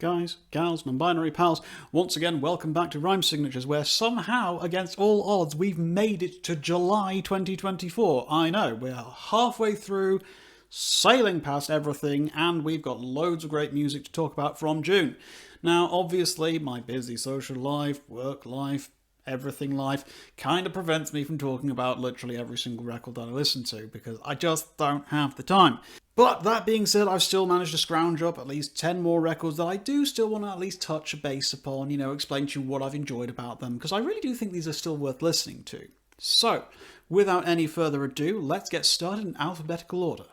guys, gals, non-binary pals, once again welcome back to Rhyme Signatures, where somehow, against all odds, we've made it to July 2024. I know, we're halfway through, sailing past everything, and we've got loads of great music to talk about from June. Now, obviously, my busy social life, work life, everything life kind of prevents me from talking about literally every single record that I listen to, because I just don't have the time. But that being said, I've still managed to scrounge up at least 10 more records that I do still want to at least touch base upon, explain to you what I've enjoyed about them, because I really do think these are still worth listening to. So, without any further ado, let's get started in alphabetical order.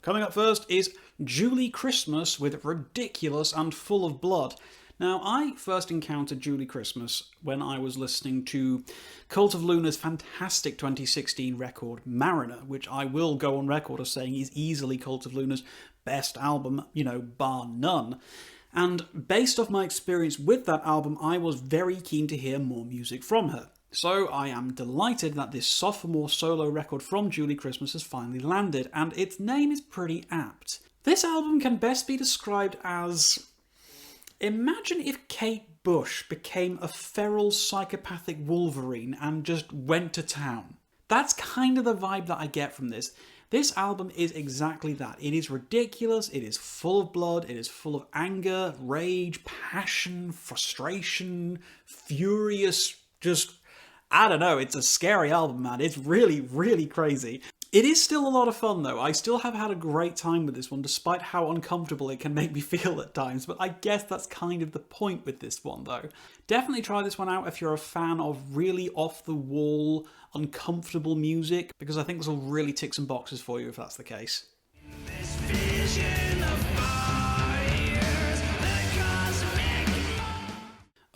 Coming up first is Julie Christmas with Ridiculous and Full of Blood. Now, I first encountered Julie Christmas when I was listening to Cult of Luna's fantastic 2016 record, Mariner, which I will go on record as saying is easily Cult of Luna's best album, bar none. And based off my experience with that album, I was very keen to hear more music from her. So I am delighted that this sophomore solo record from Julie Christmas has finally landed, and its name is pretty apt. This album can best be described as... imagine if Kate Bush became a feral psychopathic Wolverine and just went to town. That's kind of the vibe that I get from this. This album is exactly that. It is ridiculous, it is full of blood, it is full of anger, rage, passion, frustration, furious, I don't know, it's a scary album, man. It's really, really crazy. It is still a lot of fun, though. I still have had a great time with this one, despite how uncomfortable it can make me feel at times, but I guess that's kind of the point with this one, though. Definitely try this one out if you're a fan of really off-the-wall, uncomfortable music, because I think this will really tick some boxes for you if that's the case. This vision of fires,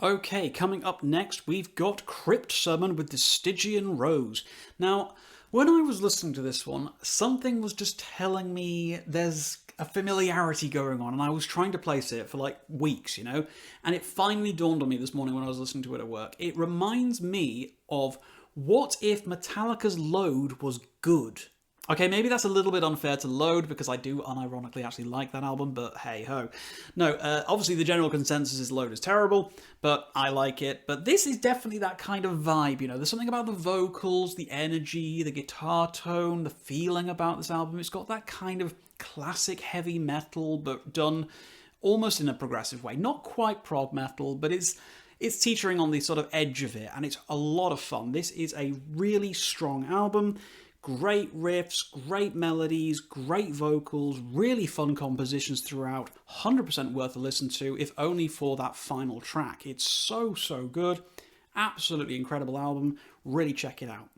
okay, coming up next, we've got Crypt Sermon with the Stygian Rose. Now, when I was listening to this one, something was just telling me there's a familiarity going on, and I was trying to place it for like weeks, and it finally dawned on me this morning when I was listening to it at work. It reminds me of what if Metallica's Load was good? Okay, maybe that's a little bit unfair to Load, because I do unironically actually like that album, but hey-ho. No, obviously the general consensus is Load is terrible, but I like it. But this is definitely that kind of vibe, There's something about the vocals, the energy, the guitar tone, the feeling about this album. It's got that kind of classic heavy metal, but done almost in a progressive way. Not quite prog metal, but it's teetering on the sort of edge of it, and it's a lot of fun. This is a really strong album. Great riffs, great melodies, great vocals, really fun compositions throughout. 100% worth a listen to, if only for that final track. It's so, so good. Absolutely incredible album. Really check it out.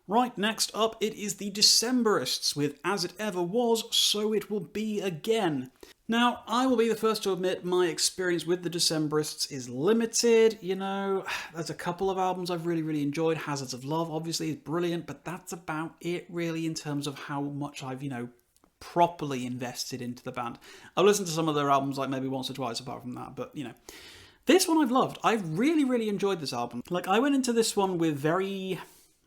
Right, next up, it is the Decemberists with As It Ever Was, So It Will Be Again. Now, I will be the first to admit my experience with the Decemberists is limited, There's a couple of albums I've really, really enjoyed. Hazards of Love, obviously, is brilliant, but that's about it, really, in terms of how much I've, properly invested into the band. I've listened to some of their albums, like, maybe once or twice apart from that, but, This one I've loved. I've really, really enjoyed this album. Like, I went into this one with very...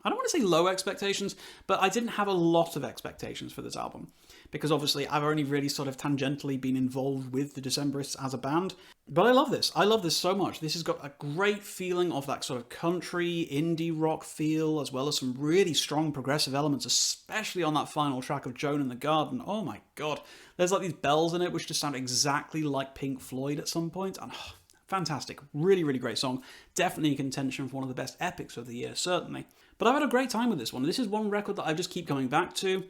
I don't want to say low expectations, but I didn't have a lot of expectations for this album, because obviously I've only really sort of tangentially been involved with the Decemberists as a band. But I love this. I love this so much. This has got a great feeling of that sort of country, indie rock feel, as well as some really strong progressive elements, especially on that final track of Joan in the Garden. Oh my god. There's like these bells in it which just sound exactly like Pink Floyd at some point, and fantastic. Really, really great song. Definitely in contention for one of the best epics of the year, certainly. But I've had a great time with this one. This is one record that I just keep coming back to.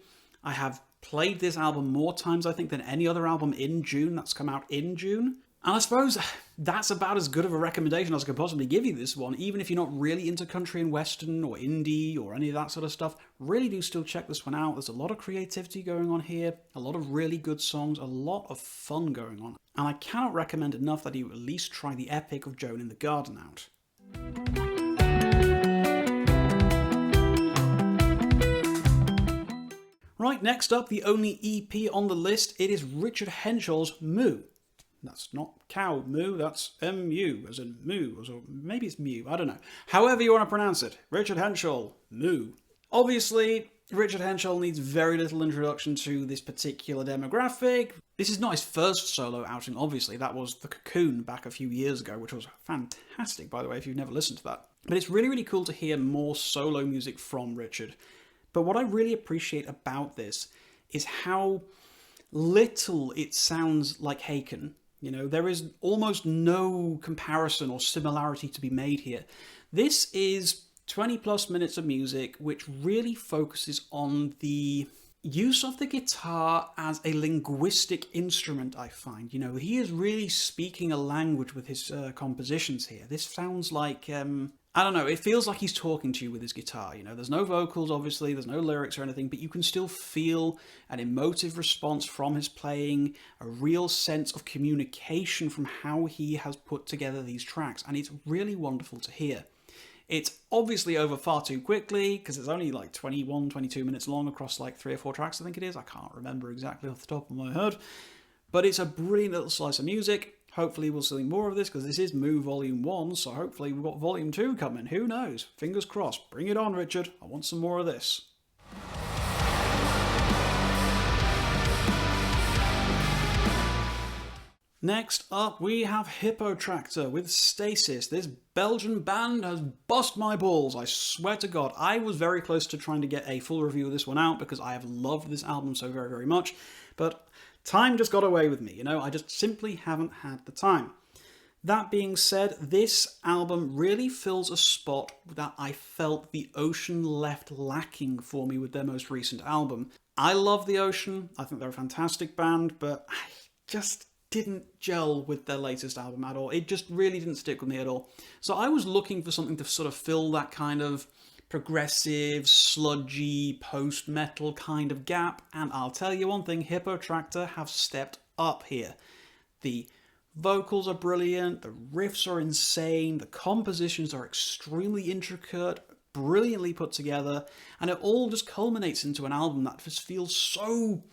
I have played this album more times, I think, than any other album in June that's come out in June. And I suppose that's about as good of a recommendation as I could possibly give you this one, even if you're not really into country and western or indie or any of that sort of stuff. Really do still check this one out. There's a lot of creativity going on here, a lot of really good songs, a lot of fun going on. And I cannot recommend enough that you at least try the epic of Joan in the Garden out. Right, next up, the only EP on the list, it is Richard Henshall's Moo. That's not cow, moo, that's M-U, as in moo, or maybe it's mew, I don't know. However you want to pronounce it. Richard Henshall, moo. Obviously, Richard Henshall needs very little introduction to this particular demographic. This is not his first solo outing, obviously. That was The Cocoon back a few years ago, which was fantastic, by the way, if you've never listened to that. But it's really, really cool to hear more solo music from Richard. But what I really appreciate about this is how little it sounds like Haken. You know, there is almost no comparison or similarity to be made here. This is 20 plus minutes of music which really focuses on the use of the guitar as a linguistic instrument, I find. You know, he is really speaking a language with his compositions here. This sounds like, I don't know, it feels like he's talking to you with his guitar. You know, there's no vocals, obviously, there's no lyrics or anything, but you can still feel an emotive response from his playing, a real sense of communication from how he has put together these tracks, and it's really wonderful to hear. It's obviously over far too quickly, because it's only like 21, 22 minutes long across like 3 or 4 tracks, I think it is. I can't remember exactly off the top of my head. But it's a brilliant little slice of music. Hopefully we'll see more of this, because this is Moo Volume 1, so hopefully we've got Volume 2 coming. Who knows? Fingers crossed. Bring it on, Richard. I want some more of this. Next up, we have Hippotraktor with Stasis. This Belgian band has bust my balls, I swear to God. I was very close to trying to get a full review of this one out because I have loved this album so very, very much. But time just got away with me, you know? I just simply haven't had the time. That being said, this album really fills a spot that I felt The Ocean left lacking for me with their most recent album. I love The Ocean. I think they're a fantastic band, but I just didn't gel with their latest album at all. It just really didn't stick with me at all. So I was looking for something to sort of fill that kind of progressive, sludgy, post-metal kind of gap, and I'll tell you one thing, Hippotraktor have stepped up here. The vocals are brilliant, the riffs are insane, the compositions are extremely intricate, brilliantly put together, and it all just culminates into an album that just feels so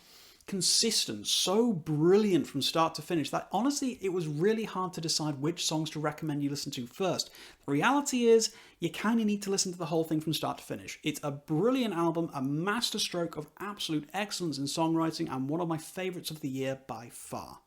consistent, so brilliant from start to finish that honestly it was really hard to decide which songs to recommend you listen to first. The reality is you kind of need to listen to the whole thing from start to finish. It's a brilliant album, a masterstroke of absolute excellence in songwriting, and one of my favourites of the year by far.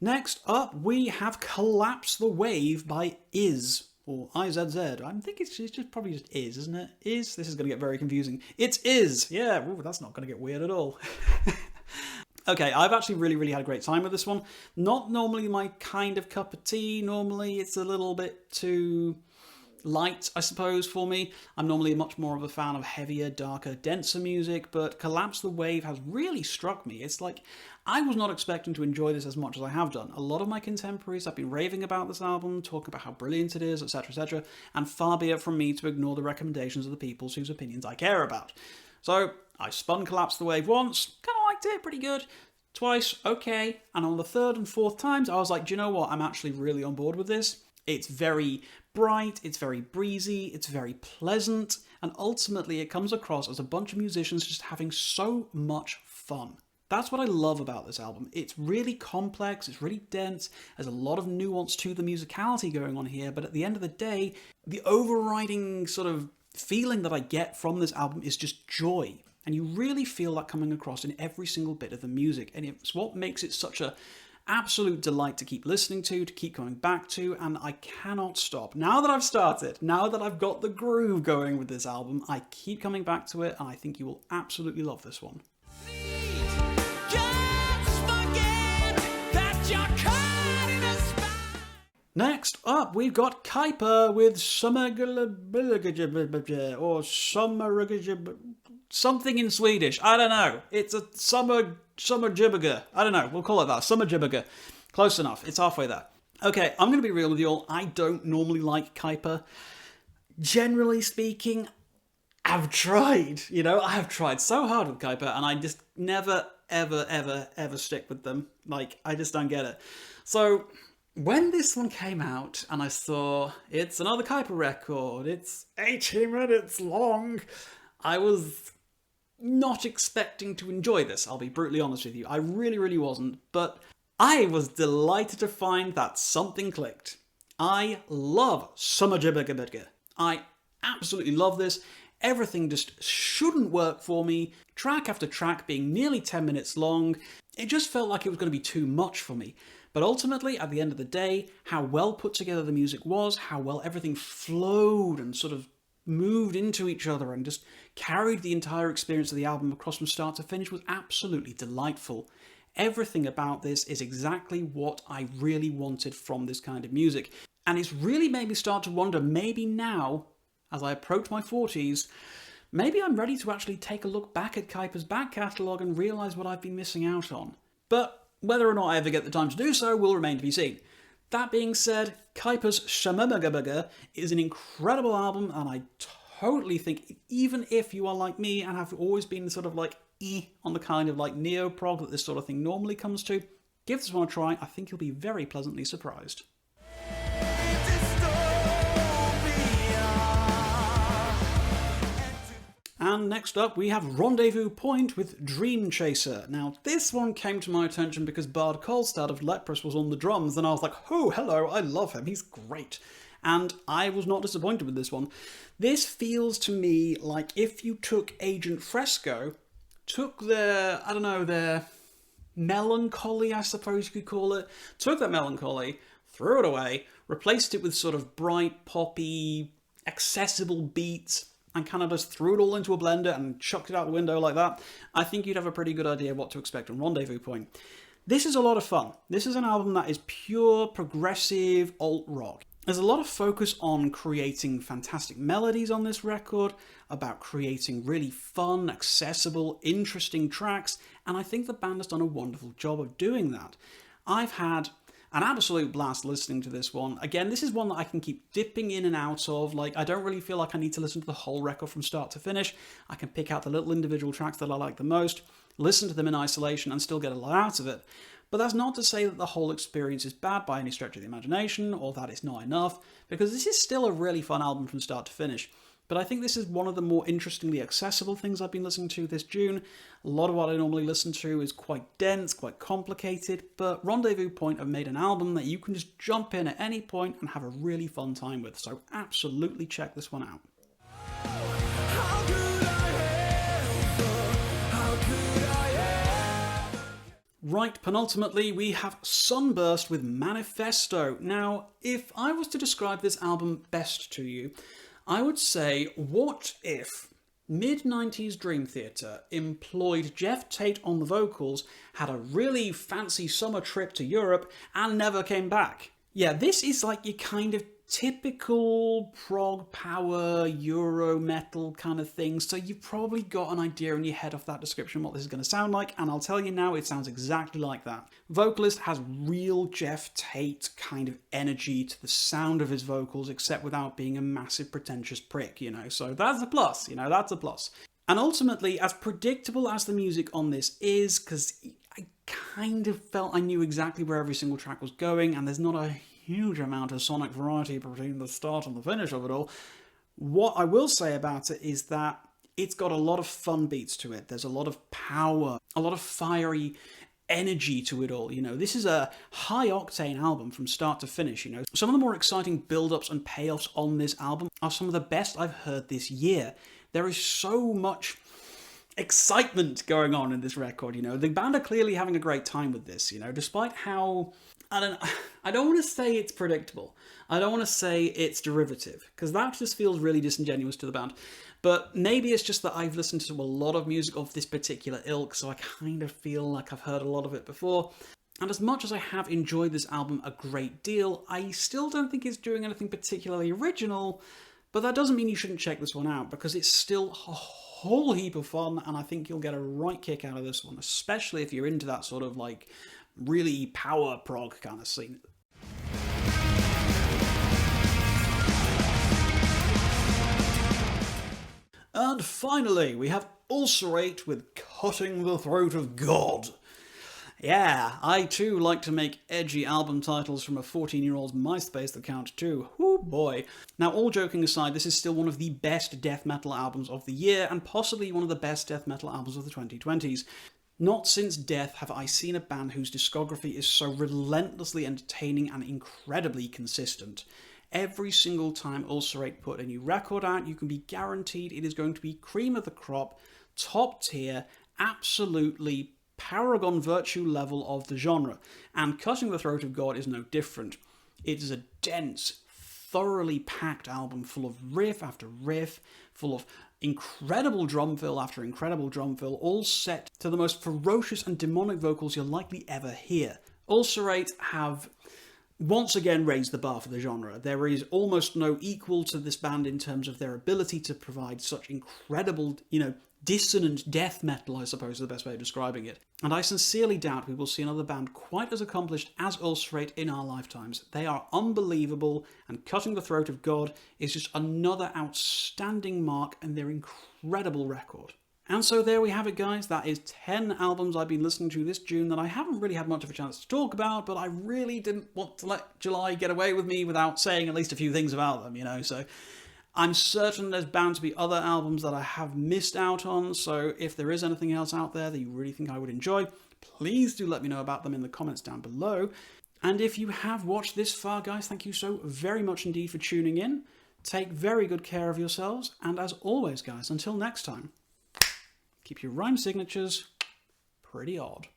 Next up, we have Collapse the Wave by Is, or IZZ. I think it's just probably just Is, isn't it? Is? This is going to get very confusing. It's Is! Yeah, ooh, that's not going to get weird at all. Okay, I've actually really had a great time with this one. Not normally my kind of cup of tea. Normally it's a little bit too light, I suppose, for me. I'm normally much more of a fan of heavier, darker, denser music, but Collapse the Wave has really struck me. It's like, I was not expecting to enjoy this as much as I have done. A lot of my contemporaries have been raving about this album, talking about how brilliant it is, etc., and far be it from me to ignore the recommendations of the people whose opinions I care about. So, I spun Collapse the Wave once, kind of liked it, pretty good. Twice, okay, and on the third and fourth times, I was like, do you know what, I'm actually really on board with this. It's very bright, it's very breezy, it's very pleasant, and ultimately it comes across as a bunch of musicians just having so much fun. That's what I love about this album. It's really complex, it's really dense, there's a lot of nuance to the musicality going on here, but at the end of the day, the overriding sort of feeling that I get from this album is just joy. And you really feel that coming across in every single bit of the music, and it's what makes it such a absolute delight to keep listening to keep coming back to, and I cannot stop. Now that I've started, now that I've got the groove going with this album, I keep coming back to it, and I think you will absolutely love this one. Next up, we've got Kaipa with something in Swedish. I don't know. It's a summer jibbiger. I don't know. We'll call it that. Summer jibbiger. Close enough. It's halfway there. Okay, I'm going to be real with you all. I don't normally like Kaipa. Generally speaking, I've tried. You know, I have tried so hard with Kaipa, and I just never, ever stick with them. Like, I just don't get it. So when this one came out, and I saw it's another Kaipa record, it's 80 minutes long, I was not expecting to enjoy this, I'll be brutally honest with you. I really, really wasn't, but I was delighted to find that something clicked. I love Summer Jibber Gibber. I absolutely love this. Everything just shouldn't work for me. Track after track being nearly 10 minutes long. It just felt like it was going to be too much for me. But ultimately, at the end of the day, how well put together the music was, how well everything flowed and sort of moved into each other and just carried the entire experience of the album across from start to finish was absolutely delightful. Everything about this is exactly what I really wanted from this kind of music. And it's really made me start to wonder, maybe now, as I approach my 40s, maybe I'm ready to actually take a look back at Kaipa's back catalogue and realise what I've been missing out on. But whether or not I ever get the time to do so will remain to be seen. That being said, Kaipa's Shamamagabaga is an incredible album, and I totally think, even if you are like me and have always been sort of like on the kind of like neo-prog that this sort of thing normally comes to, give this one a try. I think you'll be very pleasantly surprised. And next up we have Rendezvous Point with Dream Chaser. Now this one came to my attention because Bard Kolstad of Leprous was on the drums, and I was like, oh hello, I love him, he's great. And I was not disappointed with this one. This feels to me like if you took Agent Fresco, took their melancholy, I suppose you could call it, took that melancholy, threw it away, replaced it with sort of bright, poppy, accessible beats, and kind of just threw it all into a blender and chucked it out the window like that, I think you'd have a pretty good idea what to expect on Rendezvous Point. This is a lot of fun. This is an album that is pure, progressive, alt-rock. There's a lot of focus on creating fantastic melodies on this record, about creating really fun, accessible, interesting tracks, and I think the band has done a wonderful job of doing that. I've had an absolute blast listening to this one. Again, this is one that I can keep dipping in and out of. Like, I don't really feel like I need to listen to the whole record from start to finish. I can pick out the little individual tracks that I like the most, listen to them in isolation, and still get a lot out of it. But that's not to say that the whole experience is bad by any stretch of the imagination, or that it's not enough, because this is still a really fun album from start to finish. But I think this is one of the more interestingly accessible things I've been listening to this June. A lot of what I normally listen to is quite dense, quite complicated, but Rendezvous Point have made an album that you can just jump in at any point and have a really fun time with, so absolutely check this one out. Right, penultimately, we have Sunburst with Manifesto. Now, if I was to describe this album best to you, I would say, what if mid-90s Dream Theater employed Jeff Tate on the vocals, had a really fancy summer trip to Europe, and never came back? Yeah, this is like your kind of typical prog power Euro metal kind of thing, so you've probably got an idea in your head of that description what this is going to sound like, and I'll tell you now, it sounds exactly like that. Vocalist has real Jeff Tate kind of energy to the sound of his vocals, except without being a massive pretentious prick, so that's a plus, that's a plus. And ultimately, as predictable as the music on this is, because I kind of felt I knew exactly where every single track was going, and there's not a huge amount of sonic variety between the start and the finish of it all. What I will say about it is that it's got a lot of fun beats to it. There's a lot of power, a lot of fiery energy to it all. This is a high-octane album from start to finish. Some of the more exciting build-ups and payoffs on this album are some of the best I've heard this year. There is so much excitement going on in this record. The band are clearly having a great time with this, despite how, I don't want to say it's predictable. I don't want to say it's derivative, because that just feels really disingenuous to the band. But maybe it's just that I've listened to a lot of music of this particular ilk, so I kind of feel like I've heard a lot of it before. And as much as I have enjoyed this album a great deal, I still don't think it's doing anything particularly original, but that doesn't mean you shouldn't check this one out, because it's still a whole heap of fun, and I think you'll get a right kick out of this one, especially if you're into that sort of like really power prog kind of scene. And finally, we have Ulcerate with Cutting the Throat of God. Yeah, I too like to make edgy album titles from a 14-year-old's MySpace account too. Oh boy. Now, all joking aside, this is still one of the best death metal albums of the year, and possibly one of the best death metal albums of the 2020s. Not since Death have I seen a band whose discography is so relentlessly entertaining and incredibly consistent. Every single time Ulcerate put a new record out, you can be guaranteed it is going to be cream of the crop, top tier, absolutely paragon virtue level of the genre, and Cutting the Throat of God is no different. It is a dense, thoroughly packed album full of riff after riff, full of incredible drum fill after incredible drum fill, all set to the most ferocious and demonic vocals you'll likely ever hear. Ulcerate have once again raised the bar for the genre. There is almost no equal to this band in terms of their ability to provide such incredible, dissonant death metal, I suppose is the best way of describing it. And I sincerely doubt we will see another band quite as accomplished as Ulcerate in our lifetimes. They are unbelievable, and Cutting the Throat of God is just another outstanding mark in their incredible record. And so there we have it, guys. That is 10 albums I've been listening to this June that I haven't really had much of a chance to talk about, but I really didn't want to let July get away with me without saying at least a few things about them, so I'm certain there's bound to be other albums that I have missed out on, so if there is anything else out there that you really think I would enjoy, please do let me know about them in the comments down below. And if you have watched this far, guys, thank you so very much indeed for tuning in. Take very good care of yourselves, and as always, guys, until next time, keep your rhyme signatures pretty odd.